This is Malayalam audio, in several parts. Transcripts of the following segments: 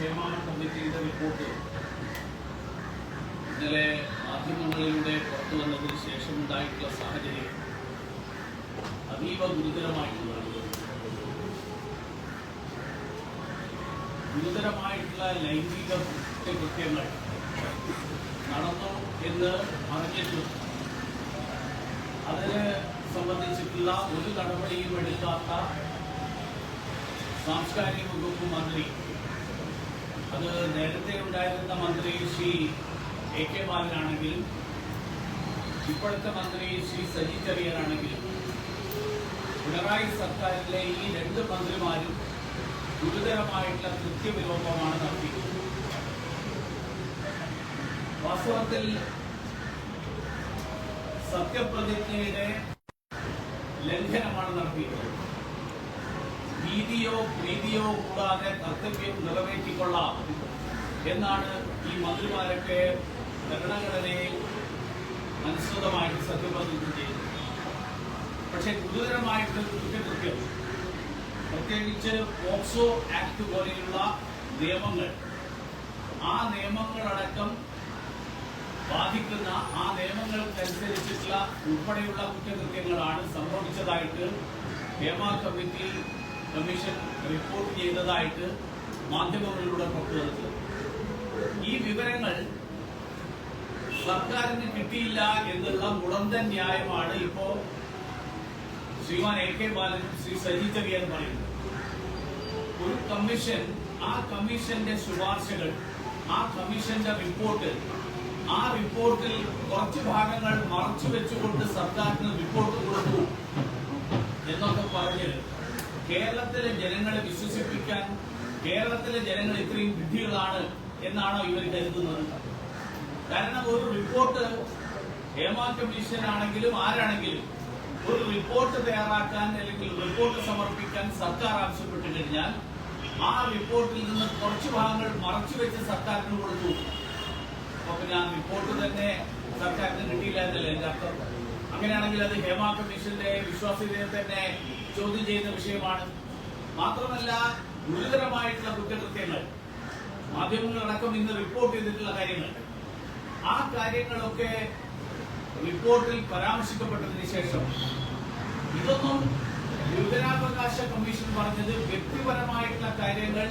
ക്ഷേമ കമ്മിറ്റിയുടെ റിപ്പോർട്ട് ഇന്നലെ മാധ്യമങ്ങളിലൂടെ പുറത്തു വന്നതിന് ശേഷമുണ്ടായിട്ടുള്ള സാഹചര്യം അതീവ ഗുരുതരമായിട്ടുള്ളതാണ്. ഗുരുതരമായിട്ടുള്ള ലൈംഗിക കുറ്റകൃത്യങ്ങൾ നടന്നു എന്ന് അറിഞ്ഞിട്ടും അതിനെ സംബന്ധിച്ചിട്ടുള്ള ഒരു നടപടിയും എടുക്കാത്ത സാംസ്കാരിക വകുപ്പ് മന്ത്രി, അത് നേരത്തെ ഉണ്ടായിരുന്ന മന്ത്രി ശ്രീ AK ബാലനാണെങ്കിലും ഇപ്പോഴത്തെ മന്ത്രി ശ്രീ സജി ചെറിയാനാണെങ്കിലും പിണറായി സർക്കാരിലെ ഈ രണ്ട് മന്ത്രിമാരും ഗുരുതരമായിട്ടുള്ള കൃത്യവിലോപമാണ് നടത്തിയത്. വാസ്തവത്തിൽ സത്യപ്രതിജ്ഞയുടെ ലംഘനമാണ് നടത്തിയത്. ഭീതിയോ പ്രീതിയോ കൂടാതെ കർത്തവ്യം നിറവേറ്റിക്കൊള്ളാം എന്നാണ് ഈ മന്ത്രിമാരൊക്കെ ഭരണഘടനയെ അനുസൃതമായിട്ട് സത്യപ്രതിജ്ഞ ചെയ്തത്. പക്ഷേ ഗുരുതരമായിട്ടുള്ള കുറ്റകൃത്യം, പ്രത്യേകിച്ച് പോക്സോ ആക്ട് പോലെയുള്ള നിയമങ്ങൾ, ആ നിയമങ്ങളടക്കം ബാധിക്കുന്ന ആ നിയമങ്ങൾക്കനുസരിച്ചിട്ടുള്ള ഉൾപ്പെടെയുള്ള കുറ്റകൃത്യങ്ങളാണ് സംഭവിച്ചതായിട്ട് ക്ഷേമ കമ്മീഷൻ റിപ്പോർട്ട് ചെയ്തതായിട്ട് മാധ്യമങ്ങളിലൂടെ പുറത്തുവന്നത്. ഈ വിവരങ്ങൾ സർക്കാരിന് കിട്ടിയില്ല എന്നുള്ള മുടന്തൻ ന്യായമാണ് ഇപ്പോ ശ്രീമാൻ AK ബാലനും ശ്രീ സജി ചെറിയാൻ പറയുന്നത്. ഒരു കമ്മീഷൻ, ആ കമ്മീഷന്റെ ശുപാർശകൾ, ആ കമ്മീഷന്റെ റിപ്പോർട്ട്, ആ റിപ്പോർട്ടിൽ കുറച്ച് ഭാഗങ്ങൾ മറച്ചു വെച്ചുകൊണ്ട് സർക്കാരിന് റിപ്പോർട്ട് കൊടുത്തു എന്നൊക്കെ പറഞ്ഞ് കേരളത്തിലെ ജനങ്ങളെ വിശ്വസിപ്പിക്കാൻ കേരളത്തിലെ ജനങ്ങൾ ഇത്രയും വിഡ്ഢികളാണ് എന്നാണോ ഇവർ കരുതുന്നത്? കാരണം ഒരു റിപ്പോർട്ട്, ക്ഷേമ കമ്മീഷൻ ആണെങ്കിലും ആരാണെങ്കിലും ഒരു റിപ്പോർട്ട് തയ്യാറാക്കാൻ അല്ലെങ്കിൽ റിപ്പോർട്ട് സമർപ്പിക്കാൻ സർക്കാർ ആവശ്യപ്പെട്ടു കഴിഞ്ഞാൽ ആ റിപ്പോർട്ടിൽ നിന്ന് കുറച്ച് ഭാഗങ്ങൾ മറച്ചു വെച്ച് സർക്കാരിന് കൊടുത്തു. അപ്പൊ പിന്നെ ആ റിപ്പോർട്ട് തന്നെ സർക്കാരിന് കിട്ടിയില്ല എന്നല്ലേ എന്റെ അർത്ഥം? അങ്ങനെയാണെങ്കിൽ അത് ക്ഷേമ കമ്മീഷന്റെ വിശ്വാസ്യതയെ തന്നെ ചോദ്യം ചെയ്യുന്ന വിഷയമാണ്. മാത്രമല്ല, ഗുരുതരമായിട്ടുള്ള കുറ്റകൃത്യങ്ങൾ മാധ്യമങ്ങളടക്കം ഇന്ന് റിപ്പോർട്ട് ചെയ്തിട്ടുള്ള കാര്യങ്ങൾ, ആ കാര്യങ്ങളൊക്കെ റിപ്പോർട്ടിൽ പരാമർശിക്കപ്പെട്ടതിന് ശേഷം ഇതൊന്നും വിവരാവകാശ കമ്മീഷൻ പറഞ്ഞത് വ്യക്തിപരമായിട്ടുള്ള കാര്യങ്ങൾ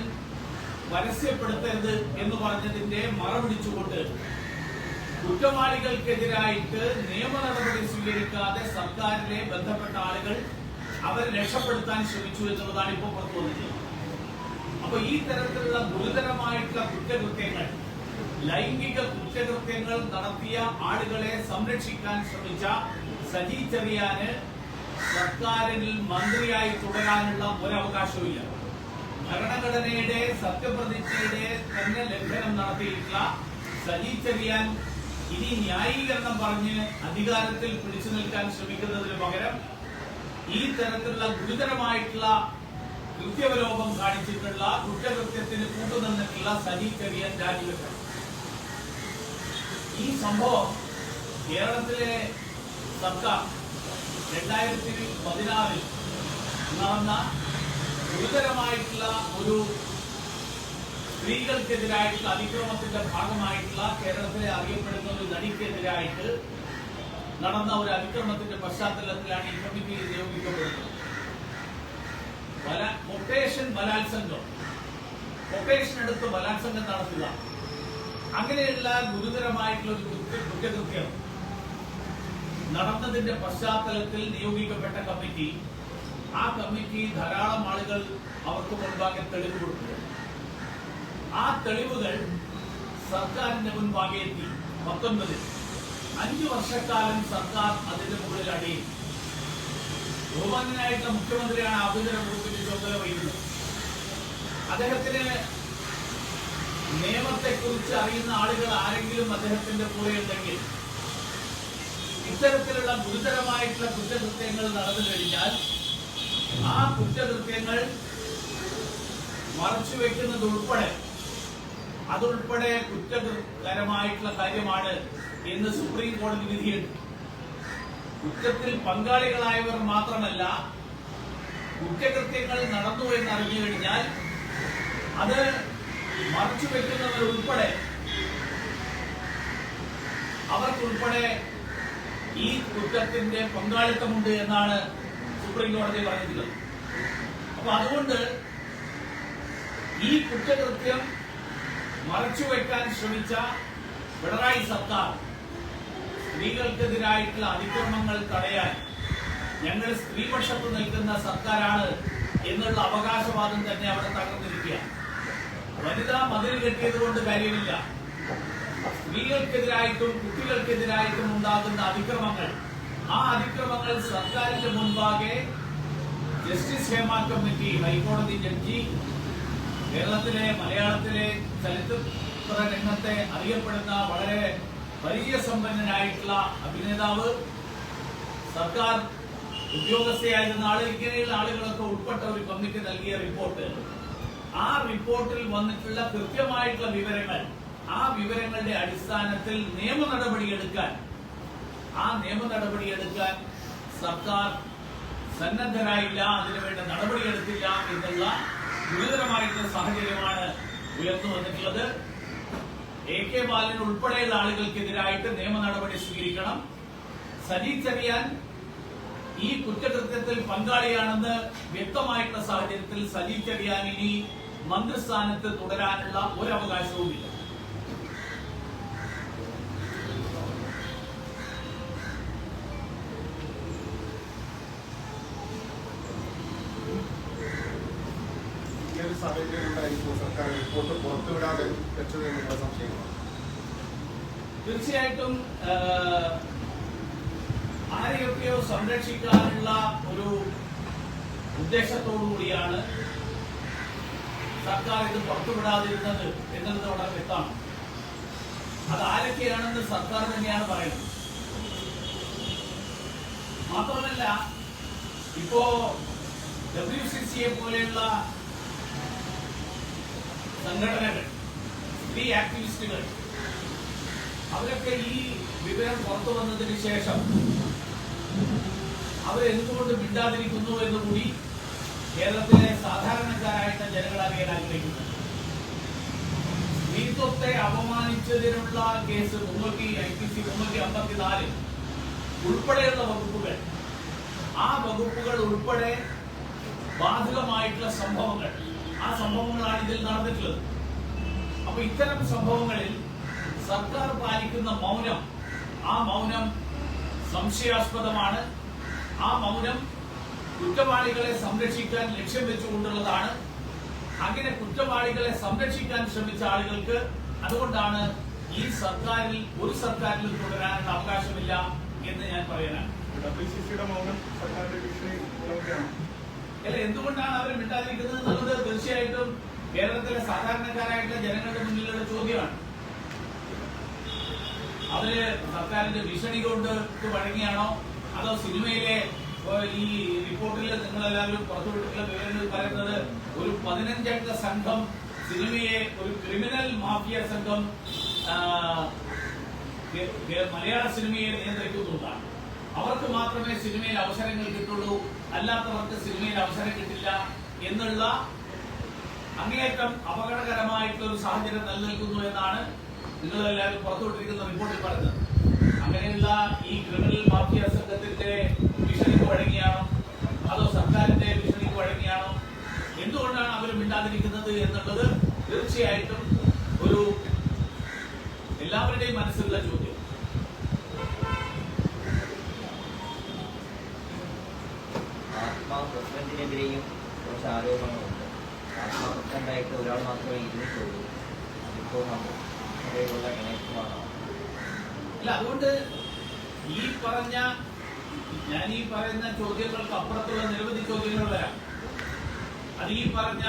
പരസ്യപ്പെടുത്തരുത് എന്ന് പറഞ്ഞതിന്റെ മറപിടിച്ചുകൊണ്ട് കുറ്റവാളികൾക്കെതിരായിട്ട് നിയമ നടപടി സ്വീകരിക്കാതെ സർക്കാരിലെ ബന്ധപ്പെട്ട ആളുകൾ അവരെ രക്ഷപ്പെടുത്താൻ ശ്രമിച്ചു എന്നുള്ളതാണ് ഇപ്പോൾ പുറത്തു വന്നിട്ടുള്ളത്. അപ്പൊ ഈ തരത്തിലുള്ള ഗുരുതരമായിട്ടുള്ള കുറ്റകൃത്യങ്ങൾ, ലൈംഗിക കുറ്റകൃത്യങ്ങൾ നടത്തിയ ആളുകളെ സംരക്ഷിക്കാൻ ശ്രമിച്ച സജി ചെറിയാന് സർക്കാരിൽ മന്ത്രിയായി തുടരാനുള്ള ഒരവകാശവുമില്ല. ഭരണഘടനയുടെ സത്യപ്രതിജ്ഞയുടെ തന്നെ ലംഘനം നടത്തിയിട്ടുള്ള സജി ചെറിയാൻ ഇനി ന്യായീകരണം പറഞ്ഞ് അധികാരത്തിൽ പിടിച്ചു നിൽക്കാൻ ശ്രമിക്കുന്നതിന് പകരം ഈ തരത്തിലുള്ള ഗുരുതരമായിട്ടുള്ള കൃത്യവലോപം കാണിച്ചിട്ടുള്ള കുറ്റകൃത്യത്തിന് കൂട്ടുനിന്നിട്ടുള്ള സജി ചെറിയാൻ രാജിവെക്കണം. ഈ സംഭവം കേരളത്തിലെ സർക്കാർ 2016 നടന്ന ഗുരുതരമായിട്ടുള്ള ഒരു സ്ത്രീകൾക്കെതിരായിട്ടുള്ള അതിക്രമത്തിന്റെ ഭാഗമായിട്ടുള്ള കേരളത്തിലെ അറിയപ്പെടുന്ന ഒരു നടിക്കെതിരായിട്ട് നടന്ന ഒരു അതിക്രമത്തിന്റെ പശ്ചാത്തലത്തിലാണ് ഈ കമ്മിറ്റി നിയോഗിക്കപ്പെടുന്നത്. കൊട്ടേഷൻ ബലാത്സംഗം, കൊട്ടേഷൻ എടുത്ത് ബലാത്സംഗം നടത്തുക, അങ്ങനെയുള്ള ഗുരുതരമായിട്ടുള്ള ഒരു കുറ്റകൃത്യം നടന്നതിന്റെ പശ്ചാത്തലത്തിൽ നിയോഗിക്കപ്പെട്ട കമ്മിറ്റി, ആ കമ്മിറ്റി ധാരാളം ആളുകൾ അവർക്ക് മുൻപാകെ തെളിവ് കൊടുത്തു. ആ തെളിവുകൾ സർക്കാരിന്റെ മുൻപാകെ എത്തി. 19 5 വർഷക്കാലം സർക്കാർ അതിന്റെ മുകളിൽ അടിയും. ബഹുമാന്യനായിട്ടുള്ള മുഖ്യമന്ത്രിയാണ് ആഭ്യന്തര വകുപ്പിന്റെ ചുമതല വഹിക്കുന്നത്. അദ്ദേഹത്തിന് നിയമത്തെക്കുറിച്ച് അറിയുന്ന ആളുകൾ ആരെങ്കിലും അദ്ദേഹത്തിന്റെ കൂടെ ഉണ്ടെങ്കിൽ ഇത്തരത്തിലുള്ള ഗുരുതരമായിട്ടുള്ള കുറ്റകൃത്യങ്ങൾ നടന്നു കഴിഞ്ഞാൽ ആ കുറ്റകൃത്യങ്ങൾ മറച്ചുവെക്കുന്നത് അതുൾപ്പെടെ കുറ്റകരമായിട്ടുള്ള കാര്യമാണ് എന്ന് സുപ്രീം കോടതി വിധിയുണ്ട്. കുറ്റത്തിൽ പങ്കാളികളായവർ മാത്രമല്ല, കുറ്റകൃത്യങ്ങൾ നടന്നു എന്നറിഞ്ഞു കഴിഞ്ഞാൽ അത് മറച്ചുവെക്കുന്നവരുൾപ്പെടെ അവർക്കുൾപ്പെടെ ഈ കുറ്റത്തിന്റെ പങ്കാളിത്തമുണ്ട് എന്നാണ് സുപ്രീം കോടതി പറഞ്ഞിട്ടുള്ളത്. അപ്പൊ അതുകൊണ്ട് ഈ കുറ്റകൃത്യം മറച്ചുവെക്കാൻ ശ്രമിച്ച പിണറായി സർക്കാർ സ്ത്രീകൾക്കെതിരായിട്ടുള്ള അതിക്രമങ്ങൾ തടയാൻ ഞങ്ങൾ സ്ത്രീപക്ഷത്ത് നിൽക്കുന്ന സർക്കാരാണ് എന്നുള്ള അവകാശവാദം തന്നെ അവിടെ തകർന്നിരിക്കുക. വനിതാ മതിൽ കെട്ടിയത് കൊണ്ട് കാര്യമില്ല. സ്ത്രീകൾക്കെതിരായിട്ടും കുട്ടികൾക്കെതിരായിട്ടും ഉണ്ടാകുന്ന അതിക്രമങ്ങൾ, ആ അതിക്രമങ്ങൾ സർക്കാരിന്റെ മുൻപാകെ ജസ്റ്റിസ് ഹേമ കമ്മിറ്റി, ഹൈക്കോടതി ജഡ്ജി, കേരളത്തിലെ മലയാളത്തിലെ ചലച്ചിത്ര രംഗത്തെ അറിയപ്പെടുന്ന വളരെ പരിചയസമ്പന്നനായിട്ടുള്ള അഭിനേതാവ്, സർക്കാർ ഉദ്യോഗസ്ഥയായിരുന്ന ആള്, ഇങ്ങനെയുള്ള ആളുകളൊക്കെ ഉൾപ്പെട്ട ഒരു കമ്മിറ്റി നൽകിയ റിപ്പോർട്ട്, ആ റിപ്പോർട്ടിൽ വന്നിട്ടുള്ള കൃത്യമായിട്ടുള്ള വിവരങ്ങൾ, ആ വിവരങ്ങളുടെ അടിസ്ഥാനത്തിൽ നിയമ നടപടിയെടുക്കാൻ സർക്കാർ സന്നദ്ധരായില്ല, അതിനുവേണ്ട നടപടിയെടുത്തില്ല എന്നുള്ള ഗുരുതരമായിട്ടുള്ള സാഹചര്യമാണ് ഉയർന്നു വന്നിട്ടുള്ളത്. AK ബാലൻ ഉൾപ്പെടെയുള്ള ആളുകൾക്കെതിരായിട്ട് നിയമ നടപടി സ്വീകരിക്കണം. സജി ചെറിയാൻ ഈ കുറ്റകൃത്യത്തിൽ പങ്കാളിയാണെന്ന് വ്യക്തമായിട്ടുള്ള സാഹചര്യത്തിൽ സജി ചെറിയാൻ ഇനി മന്ത്രിസ്ഥാനത്ത് തുടരാനുള്ള ഒരു അവകാശവുമില്ല. തീർച്ചയായിട്ടും ആരെയൊക്കെയോ സംരക്ഷിക്കാനുള്ള ഒരു ഉദ്ദേശത്തോടു കൂടിയാണ് സർക്കാർ ഇത് പുറത്തുവിടാതിരുന്നത് എന്നുള്ളത് വളരെ വ്യക്തമാണ്. അത് ആരൊക്കെയാണെന്ന് സർക്കാർ തന്നെയാണ് പറയുന്നത്. മാത്രമല്ല, ഇപ്പോ WCCയെ പോലെയുള്ള സംഘടനകൾ, സ്ത്രീ ആക്ടിവിസ്റ്റുകൾ, അവരൊക്കെ ഈ വിവരം പുറത്തു വന്നതിന് ശേഷം അവരെന്തുകൊണ്ട് മിണ്ടാതിരിക്കുന്നു എന്നുകൂടി കേരളത്തിലെ സാധാരണക്കാരായിട്ടുള്ള ജനങ്ങൾ അറിയാൻ ആഗ്രഹിക്കുന്നു. സ്ത്രീത്വത്തെ അപമാനിച്ചതിനുള്ള കേസ് IPC 354 ഉൾപ്പെടെയുള്ള വകുപ്പുകൾ, ആ വകുപ്പുകൾ ഉൾപ്പെടെ ബാധകമായിട്ടുള്ള സംഭവങ്ങൾ, ആ സംഭവങ്ങളാണ് ഇതിൽ നടന്നിട്ടുള്ളത്. അപ്പൊ ഇത്തരം സംഭവങ്ങളിൽ സർക്കാർ പാലിക്കുന്ന മൗനം, ആ മൗനം സംശയാസ്പദമാണ്. ആ മൗനം കുറ്റവാളികളെ സംരക്ഷിക്കാൻ ലക്ഷ്യം വെച്ചുകൊണ്ടുള്ളതാണ്. അങ്ങനെ കുറ്റവാളികളെ സംരക്ഷിക്കാൻ ശ്രമിച്ച ആളുകൾക്ക് അതുകൊണ്ടാണ് ഈ സർക്കാരിൽ ഒരു സർക്കാരിലും തുടരാനുള്ള അവകാശമില്ല എന്ന് ഞാൻ പറയാനാണ്. അല്ല, എന്തുകൊണ്ടാണ് അവർ മിണ്ടാതിരിക്കുന്നത് എന്നുള്ളത് തീർച്ചയായിട്ടും കേരളത്തിലെ സാധാരണക്കാരായിട്ടുള്ള ജനങ്ങളുടെ മുന്നിലുള്ള ചോദ്യമാണ്. അവര് സർക്കാരിന്റെ ഭീഷണി കൊണ്ട് വഴങ്ങിയാണോ, അതോ സിനിമയിലെ ഈ റിപ്പോർട്ടിൽ നിങ്ങളെല്ലാവരും പുറത്തുവിട്ടിട്ടുള്ള വിവരങ്ങൾ പറയുന്നത് ഒരു 15 അംഗ സംഘം സിനിമയെ, ഒരു ക്രിമിനൽ മാഫിയ സംഘം മലയാള സിനിമയെ നിയന്ത്രിക്കുന്നതാണ്. അവർക്ക് മാത്രമേ സിനിമയിൽ അവസരങ്ങൾ കിട്ടുള്ളൂ, അല്ലാത്തവർക്ക് സിനിമയിൽ അവസരം കിട്ടില്ല എന്നുള്ള അങ്ങേയറ്റം അപകടകരമായിട്ടുള്ള ഒരു സാഹചര്യം നിലനിൽക്കുന്നു എന്നാണ് നിങ്ങളെല്ലാവരും പുറത്തുവിട്ടിരിക്കുന്ന റിപ്പോർട്ടിൽ പറയുന്നത്. അങ്ങനെയുള്ള ഈ ക്രിമിനൽ മാഫിയ സംഘത്തിന്റെ ഭീഷണിക്ക് വഴങ്ങിയാണോ, അതോ സർക്കാരിന്റെ ഭീഷണിക്ക് വഴങ്ങിയാണോ, എന്തുകൊണ്ടാണ് അവർ മിണ്ടാതിരിക്കുന്നത് എന്നുള്ളത് തീർച്ചയായിട്ടും ഒരു എല്ലാവരുടെയും മനസ്സിലുള്ള ചോദ്യം. പ്രസിഡന്റിനെതിരെയും കുറച്ച് ആരോപണങ്ങളുണ്ട്. പ്രസിഡന്റായിട്ട് ഒരാൾ മാത്രമേ ഇരുന്നിട്ടുള്ളൂ. ഇപ്പോൾ അതേപോലെ അല്ല, അതുകൊണ്ട് ഞാൻ ഈ പറയുന്ന ചോദ്യങ്ങൾക്ക് അപ്പുറത്തുള്ള നിരവധി ചോദ്യങ്ങൾ വരാം. അത് ഈ പറഞ്ഞ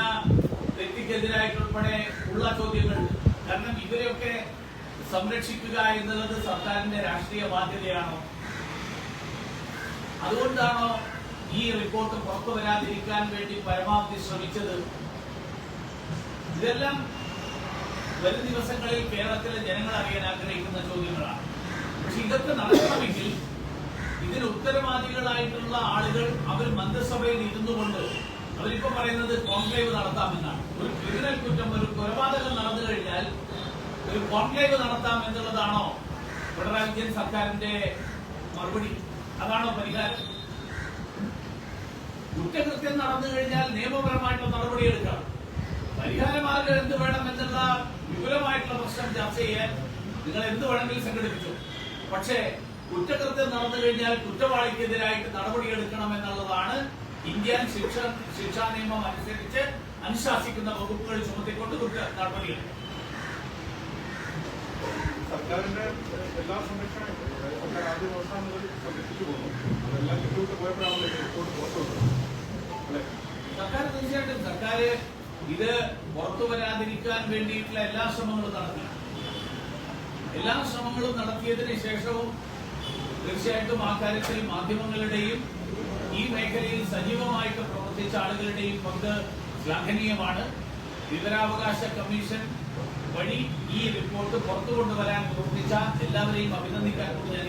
വ്യക്തിക്കെതിരായിട്ടുൾപ്പെടെ ഉള്ള ചോദ്യങ്ങൾ. കാരണം ഇവരെയൊക്കെ സംരക്ഷിക്കുക എന്നുള്ളത് സർക്കാരിന്റെ രാഷ്ട്രീയ ബാധ്യതയാണോ? അതുകൊണ്ടാണോ ഈ റിപ്പോർട്ട് പുറത്തു വരാതിരിക്കാൻ വേണ്ടി പരമാവധി ശ്രമിച്ചത്? ഇതെല്ലാം വരും ദിവസങ്ങളിൽ കേരളത്തിലെ ജനങ്ങൾ അറിയാൻ ആഗ്രഹിക്കുന്ന ചോദ്യങ്ങളാണ്. പക്ഷെ ഇതൊക്കെ നടക്കണമെങ്കിൽ ഇതിന് ഉത്തരവാദികളായിട്ടുള്ള ആളുകൾ അവർ മന്ത്രിസഭയിൽ ഇരുന്നുകൊണ്ട്, അവരിപ്പോ പറയുന്നത് കോൺക്ലേവ് നടത്താമെന്നാണ്. ഒരു ക്രിമിനൽ കുറ്റം, ഒരു കൊലപാതകം ഒരു കോൺക്ലേവ് നടത്താം എന്നുള്ളതാണോ പിണറായി വിജയൻ സർക്കാരിന്റെ മറുപടി? അതാണോ പരിഹാരം? കുറ്റകൃത്യം നടന്നു കഴിഞ്ഞാൽ നിയമപരമായിട്ടുള്ള നടപടിയെടുക്കണം. പരിഹാരമാർഗം എന്ത് വേണം എന്നുള്ള വിപുലമായിട്ടുള്ള പ്രശ്നം ചർച്ച ചെയ്യാൻ നിങ്ങൾ എന്ത് വേണമെങ്കിലും സംഘടിപ്പിച്ചു. പക്ഷേ കുറ്റകൃത്യം നടന്നു കഴിഞ്ഞാൽ കുറ്റവാളിക്കെതിരായിട്ട് നടപടിയെടുക്കണം എന്നുള്ളതാണ് ഇന്ത്യൻ ശിക്ഷാ നിയമം അനുസരിച്ച് അനുശാസിക്കുന്ന വകുപ്പുകൾ ചുമത്തിക്കൊണ്ട് നടപടികൾ. സർക്കാരിന്റെ എല്ലാ സംരക്ഷണവും സർക്കാർ ആദ്യ അവസാനം മുതൽ സംരക്ഷിച്ചു പോകുന്നു. അതെല്ലാം കിട്ടുവിട്ട് പോയപ്പോഴാണ് റിപ്പോർട്ട് പുറത്തു വന്നത്. സർക്കാർ തീർച്ചയായിട്ടും സർക്കാർ ഇത് പുറത്തു വരാതിരിക്കാൻ വേണ്ടിയിട്ടുള്ള എല്ലാ ശ്രമങ്ങളും നടത്തി. എല്ലാ ശ്രമങ്ങളും നടത്തിയതിന് ശേഷവും തീർച്ചയായിട്ടും ആ കാര്യത്തിൽ മാധ്യമങ്ങളുടെയും ഈ മേഖലയിൽ സജീവമായിട്ട് പ്രവർത്തിച്ച ആളുകളുടെയും പങ്ക് ശ്ലാഘനീയമാണ്. വിവരാവകാശ കമ്മീഷൻ വഴി ഈ റിപ്പോർട്ട് പുറത്തു കൊണ്ടുവരാൻ പ്രവർത്തിച്ച എല്ലാവരെയും അഭിനന്ദിക്കാൻ കൂടി ഞാൻ